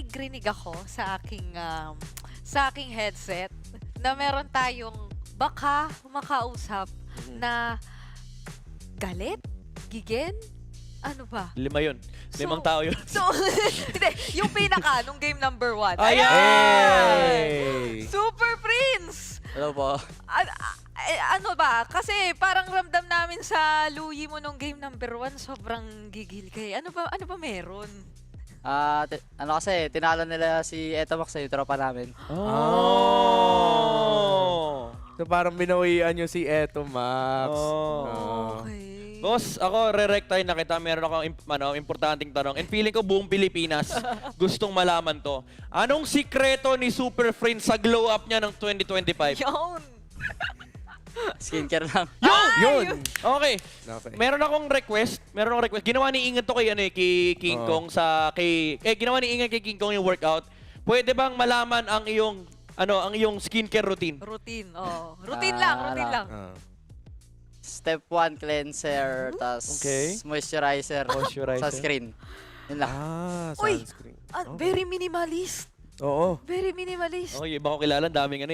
Nagrinig ako sa aking headset na meron tayong baka makausap na galit, gigin, ano ba? 5 yun. 5 tao yun. So, hindi, yung pinaka, nung game number 1. Ayan! Hey! Super Prince! Hello po. Ano ba? Kasi parang ramdam namin sa Louie mo nung game number 1, sobrang gigil kayo. Ano ba meron? Ano kasi, tinalo nila si Etomax yung tropa namin. Oh! So parang binawian nyo si Eto, Max. Oh. Okay. Boss, ako re-rectine na kita. Meron akong importanteng tanong. And feeling ko buong Pilipinas gustong malaman to. Anong sikreto ni Super Friends sa glow up niya ng 2025? Yun! Skincare lang. Yun! Okay. Okay. Meron akong request. Ginawa ni Ingat to kay King Kong ginawa ni Ingat kay King Kong yung workout. Pwede bang malaman ang iyong skincare routine? Routine, oh. Routine lang. Step 1, cleanser, tas Okay. moisturizer, Moisturizer. sunscreen. Yun lang. Uy! Sunscreen. Very minimalist. Oo. Very minimalist. Okay, iba ko kilala. Daming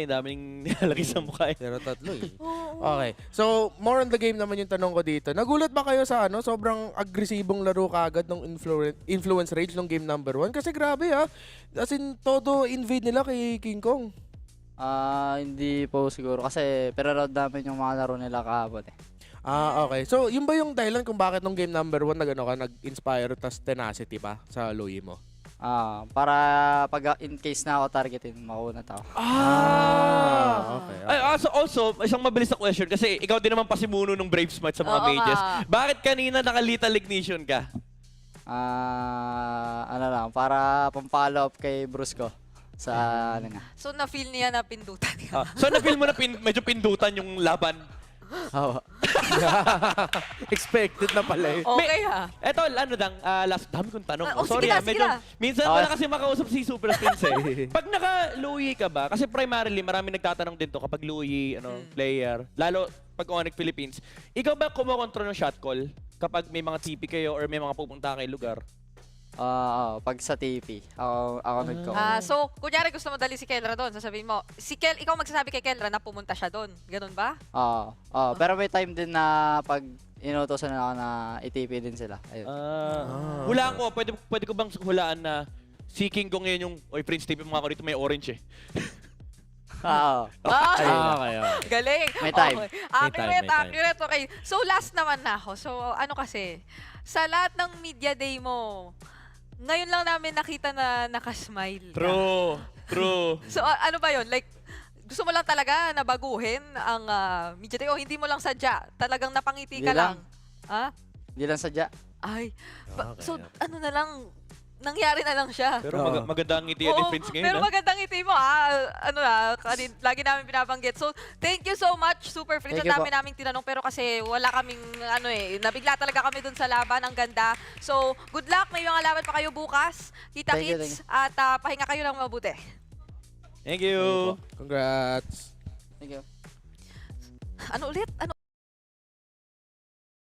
nilalagay sa mukha. Pero tatlo eh. Oo. Okay. So, more on the game naman yung tanong ko dito. Nagulat ba kayo sa sobrang agresibong laro kagad ng influence rage ng game number 1? Kasi grabe As in, todo invade nila kay King Kong. Hindi po siguro kasi pinanood namin yung mga laro nila kahapon eh. Okay. So, yun ba yung dahilan kung bakit nung game number 1 nag-inspire tas tenacity pa sa Louie mo? Para pag in case na ako targetin, mauna tao. Okay. Ay, also, isang mabilis na question kasi ikaw din naman pasimuno ng Brave Smart sa mga Oo mages. nga. Bakit kanina naka-lethal ignition ka? Ano lang, para pang-follow up kay Bruce ko sa ano nga. So, na-feel niya na pindutan niya. So na-feel mo na medyo pindutan yung laban? Oo. Expected na pala eh. Okay Eto, last, dami kong tanong. Sige na, sige na. Minsan wala kasi makausap si Super Prince eh. Pag naka-Louie ka ba, kasi primarily marami nagtatanong din to kapag Louie, player, lalo pag Onyx Philippines, ikaw ba kumokontrol ng shot call kapag may mga TP kayo or may mga pupunta kayo lugar? Pag sa TP, ako nagko. So, kunyari gusto mo dali si Kelra doon, sasabihin mo, ikaw magsasabi kay Kelra na pumunta siya doon. Ganun ba? Pero may time din na pag inutosan na ako na i-TP din sila. Ayun. Hulaan ko, pwede ko bang hulaan na si King Kong ngayon yung, oy Prince, TP mo nga ako dito, may orange eh. Okay. Galing. May time. Okay. May time. Accurate. Okay. So, last naman na ako. So, ano kasi, sa lahat ng media day mo, ngayon lang namin nakita na nakasmile ka. True. So, ano ba yun? Like, gusto mo lang talaga na baguhin ang media day o hindi mo lang sadya? Talagang napangiti ka Hindi lang? lang. Hindi lang sadya. Ay. Okay, So, okay. ano na lang, nangyari na lang siya. Pero maganda ang ngiti ni Oo, Prince ngayon. pero magandang ngiti mo lagi namin binabanggit. So, thank you so much, Super Friends. Thank Ang you dami naming tinanong pero kasi wala kaming, nabigla talaga kami dun sa laban. Ang ganda. So, good luck. May mga laban pa kayo bukas. Thank you, Kita-kits. At pahinga kayo ng mabuti. Thank you. Congrats. Thank you. Ano ulit? Ano